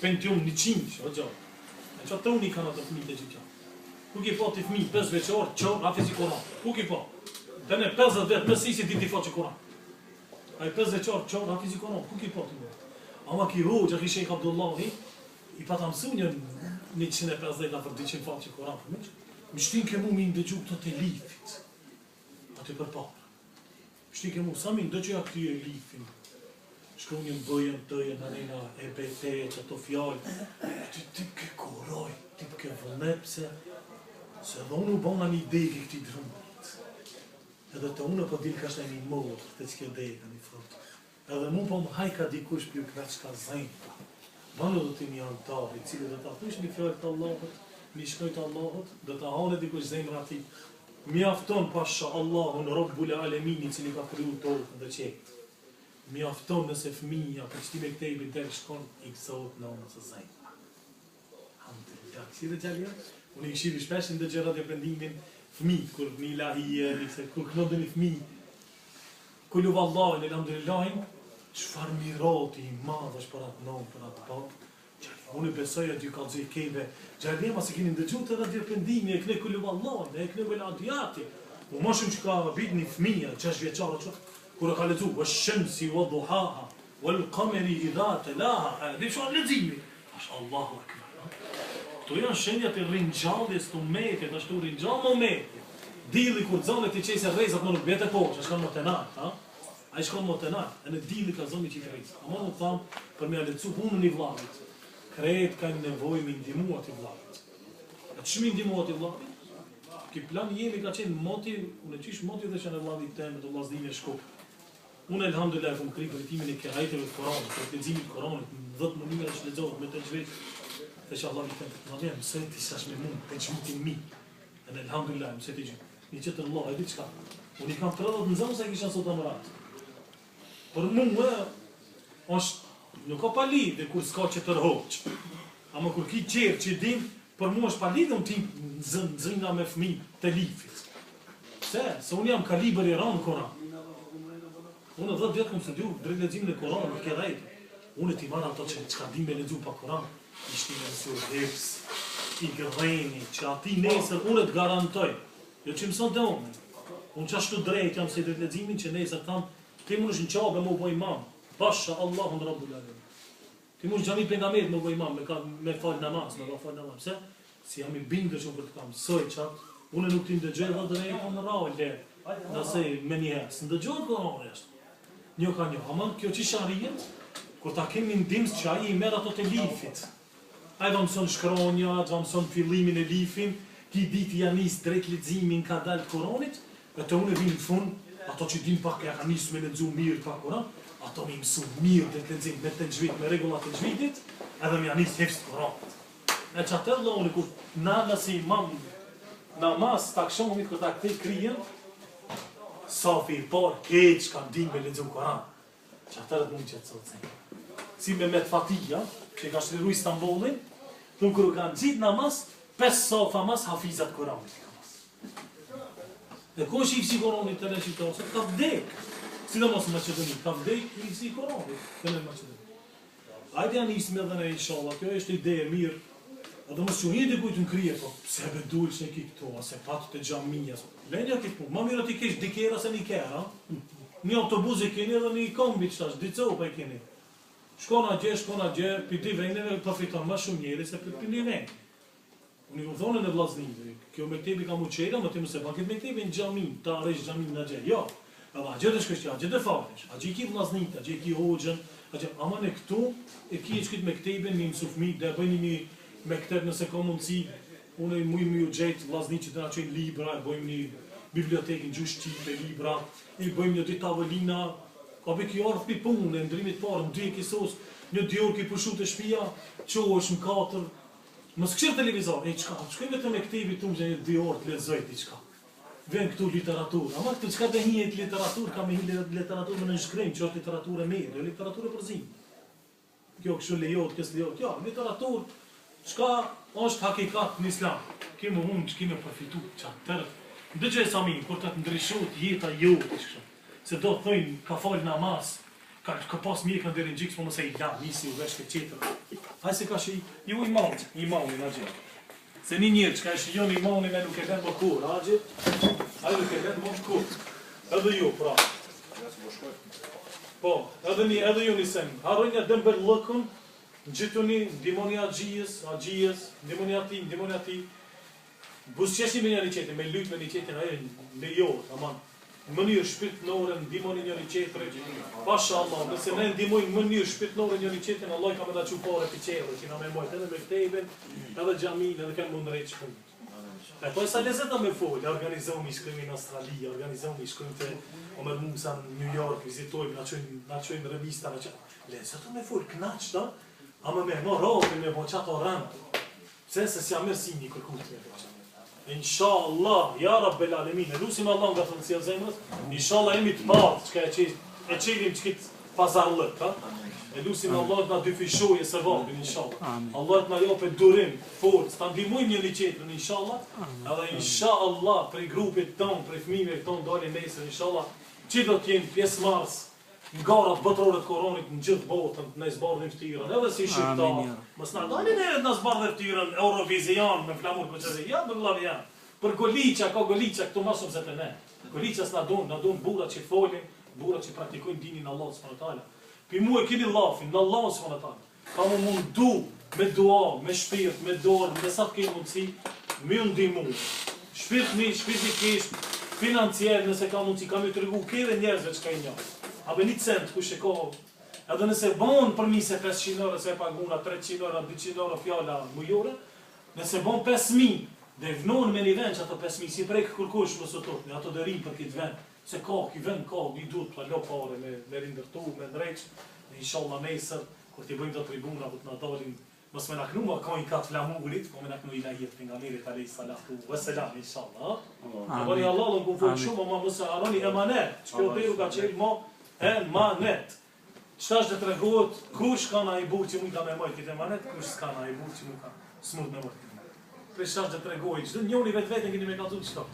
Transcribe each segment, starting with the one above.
Pentium 100, o gjatë. E që të unë i kanë atë fëmijët e gjitha. Ku ki po të fëmijë 5 veçor, që hafizi Koran. Ku ki po? Të ne 50 vetë në sisi ti faqe Koran. A i 5 veçor, që hafizi Koran. Ku ki po të me? Ama ki hoqë, ki Shejk Abdullahi, i pa të mësu një 150 për 200 faqe Koran për mëqë. Më shtin ke mu mi ndëgju këto të lifit. Aty për parë. Më shtin ke mu, sa mi ndëgjuja këty e lifin. Shkru një bëjën tëjën, anina, e bete, që të fjallë. Ty tip ke koroj, tip ke vëllep, se dhe unë u bona një degi këti drëmët. Edhe të unë po dilë ka shtë e një modë, të që ke dega një frutë. Edhe mu po më hajka dikush për ju këtë që ka zëjnë. Banë do të një antari, cilë dhe ta thush një fjallë të Allahët, një shkojt Allahët, dhe ta hane dikush zemër ati. Mjafton pasha Allahun, Rabbul Alemini, cili ka kryu tokën dhe qekët. Mjafton nëse fëmija, për qëti me këte i binter shkon, i kësot në onës e zajnë. Alhamdulillah, kësi dhe gjalja? Unë i këshiri shpeshin dhe gjërat e pendimin fëmijë, kur një lahije, kur kënodë një fëmijë. Kullu vallahin, elhamdulillahin, qëfar mirati i madh është për atë nëmë, për atë babë. Unë i besoja dy kalëzë i kejve, gjalema se keni ndëgjut edhe dhe pendimi, e këne kullu vallahin, e këne veladijati. U moshim që ka bit një fëmija, 6 vjeqara që, kur e ka lezu, vë shëmsi, vë dhuhaha, vë lëkameri i dha të laha, dhe që a lezimi. Ashtë Allahu akbar. Këto janë shenjat e rinjalljes të umetit, ashtu rinjall më umetit. Dili kur zonet i qese rejzat më nuk bete poqë, a shkon më të nartë, a i shkon më të nartë, e në dili ka zonet që i rejzat. Ama në thamë, për me a lecu punën i vlavit, krejt ka një nevoj me ndimuat i vlavit. A që me ndimuat i vlavit? Ki plan jemi ka qenë moti, unë e qish moti dhe që në vlavit temë të vlasdime e shkopë. Unë elhamdulillah kom kri përritimin e kerajteve të Koranit, për të leximit të Koranit, 10 mënyra që lexohet me të gjveq. Dhe që Allah i temë, në vjen, mëse ti sash me mund, të gjvitin mi. Dhe elhamdulillah, mëse ti gjvitin. Një qëtë Allah, e di qka. Unë i kam 30 në zemë se e kisha sot amërat. Për mu, është, nuk ka pali dhe kur s'ka që të rhoqë. Ama kur ki qerë që i dim, për mu është pali dhe unë tim zënga me fëmi të lifit. Se unë jam kaliber i ranë Koran. Unë 10 vjetë këmë studiu, drejt leximin e Koranit, nuk e rejtë. Unë ti marrë ato që ka dim me lexu pa Koran, ishti me sur heks, i gëdheni, që ati nesër unë të garantoj, jo që mëson të unë. Unë që ashtu drejt jam se drejt leximin që nesër thamë, ti mund është në qabë me u boj imam, pasha Allahun Rabbul Alamin. Ti mund është gjami pengamet me u boj imam, me falë namaz, me falë namaz. Pse? Si jam i bindër që për të kam soj qatë, unë nuk ti ndëgjoj dhe drejt në rallë, nëse me njëherë, së ndëgjoj Koranit është. Një ka një, ama kjo që sharijet, kur ta kemi ndimës që aji i merë ato të lifit. Aji va mëson shkronja, va mëson fillimin e lifin, ki diti ja nis drejt leximin ka dalë Koranit, e të unë e vinë në fund, ato që din pak ja ka nisë me ledzu mirë pa Koran, ato mi mësu mirë dhe të ledzim me të gjvit, me regullat të gjvitit, edhe mi ja nisë hefës Koranit. E që atër dhe unë, kur nana si imam namaz takshomit, kur ta këtej kryen, safi i parë, keq kam din me lexu Koran. Që atërët mund që të sotë. Si me Fatija, që ka shliru Istanbulin, thëmë kërë kanë gjitë namaz, 5 safa mas hafizat Koranit. Dhe ko është i fësi Koranit të reshit të ose, ka vdek. Si dhe mos në Macedoni, ka vdek i fësi Koranit të në Macedoni. Ajde janë isme dhe në inshallah, kjo është ide e mirë. Edhe mos që një dhe kujtë në krije, po pse bedull që ne ki këto, ase patë të gjamija. Lenja këtë punë, ma mirë ti kesh dikera se një kera, një autobus e keni edhe një kombi qëtash, dico pa i keni. Shkona gje, për di veneve përfiton ma shumë njeri se për një vend. Unë i më thonë në vlasnive, kjo mektebi ka mu qera, më ti mëse pakit mektebi në gjamin, ta resh gjamin në gje, jo. Edhe a gjithë është kështja, a gjithë e fatesh, a gjithë i vlasnit, a gjithë i hoxën, ama në këtu e ki e qkit mektebin, një mësufmi, dhe bëjnë një mekteb nëse ka mundësi, unë e mujmë ju gjetë vlasnit që të na qenë libra, e bëjmë një bibliotekë në gjush qipe, libra, e bëjmë një dy tavolina, ka be kjo ardhë për punë, e ndrimit parë, në dy e kisos, një dy orë ki përshu të shpia, qo është në 4, mësë këshirë televizor, e qka, shkojme të mektebi të më që një 2 orë të lezojt i qka. Vjen këtu literaturë, ama këtu qka të hinjet literaturë, ka me hinjet literaturë me në nshkrim, që është literaturë e mirë, jo literaturë e përzim. Kjo kështu lejot, kësë lejot, ja, literaturë, qka është hakikat në islam, kemi mund që kemi përfitu që atërë. Ndëgjë e sami, kur të të ndryshot jeta jotë, se do të thëjnë, ka falë namaz, ka pas mjekën dhe rinjikës, po mëse i la, nisi u veshke qetër. Haj se ka shi, ju imani në gjithë. Se një njërë që ka shijon imanin e nuk e lenë më kur, a gjithë? A nuk e lenë më kur. Edhe ju, pra. Po, edhe ju një sen. Harojnja dëmbër lëkun, gjithuni, dimonia gjijës, dimonia ti. Busqeshi me njëri qetin, me lyt me një qetin, aje në jo, aman. Në mënyrë shpirtnore, ndimoni njëri qetrin. Pasha Allah, nëse ne ndimojnë mënyrë shpirtnore njëri qetrin, Allah ka me da qupare për qelë, që na me mojtë edhe me ktejben, edhe gjamin, edhe kanë mund rejtë shkëmët. E po e sa lezeta me folë, organizohemi, shkëmi në Australi, organizohemi, shkëmi të Omer Musa në New York, vizitojmë, na qojmë revista, lezeta me folë, knaq, da? Ama me rapin, me bo qato rëndë. Se s'ja mërsimi kërkut me bo qato. Inshallah, ja Rabbel Alemin, e lusim Allah nga të nësia zemrës, inshallah jemi të partë, që e qelim që kitë pazarlët, e lusim Allah të nga dyfishoje se vabin, inshallah. Allah të nga jope durim, forës, të ndimujmë një liqetën, inshallah, edhe inshallah, prej grupit tonë, prej fëmime tonë, dojnë nesër, inshallah, që do t'jenë pjesë mars, në garat botërore të koronit në gjithë botën, në zbardhin ftyrën, edhe si shqiptar, mos na dalin edhe në zbardhin ftyrën Eurovision me flamur për çfarë? Ja, bëllavi ja. Për goliça, ka goliça këtu më shumë se te ne. Goliça s'na don, burra që folin, burra që praktikojnë dinin Allah subhanahu wa taala. Pi mua e keni llafin, në Allah subhanahu wa taala. Ka më mundu me dua, me shpirt, me dorë, me sa të keni mundësi, më ndihmu. Shpirtikisht, financier, nëse ka mundësi, kam ju tregu këve njerëzve çka i njoh. Abe një cent kush e ka, edhe nëse bon për mi se 500 euro, se e paguna 300 euro, 200 euro fjalla mujore, nëse bon 5.000, dhe vnonë me një vend që ato 5.000, si prejkë kërkush më sotot, me ato dhe rinë për këtë vend, se ka, këtë vend ka, një duhet të lo pare me rindërtu, me ndreq, dhe inshallah nesër, kur t'i bëjmë të tribuna, ku t'na dalin, mos me naknu ma ka i katë flamurit, ko me naknu i lahjet për nga mirit, alej salatu, vëselam, inshallah. Në bari Allah, në kumë folë shumë, ma mëse arani emanet, që kjo beru ka qelë ma emanet. Qëta është dhe të regohet, kush ka na i burë që mund ka me mojtë këtë emanet, kush s'ka na i burë që mund ka smut me mojtë. Pre qëta është dhe të regohet, që dhe njoni vetë vetën këni me ka të qëta.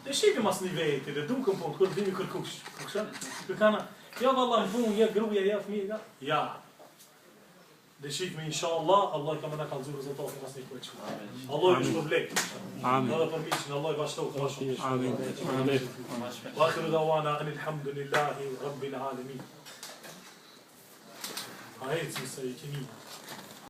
Dhe shqipi mas një vetë, dhe dukën punë, kërë dhimi kërkush. Kërë kana, ja valla në punë, ja gruja, ja fëmija, ja. Dhe shqipme, inshallah, Allah i ka me në kalëzurë rezultatin mas një kërë që. Allah i është problem. Edhe për miqin, Allah i bashtohë të bashtohë. Amin. Wa akhiru dawana anil hamdulillahi rabbil alamin. Ajeci se i keni.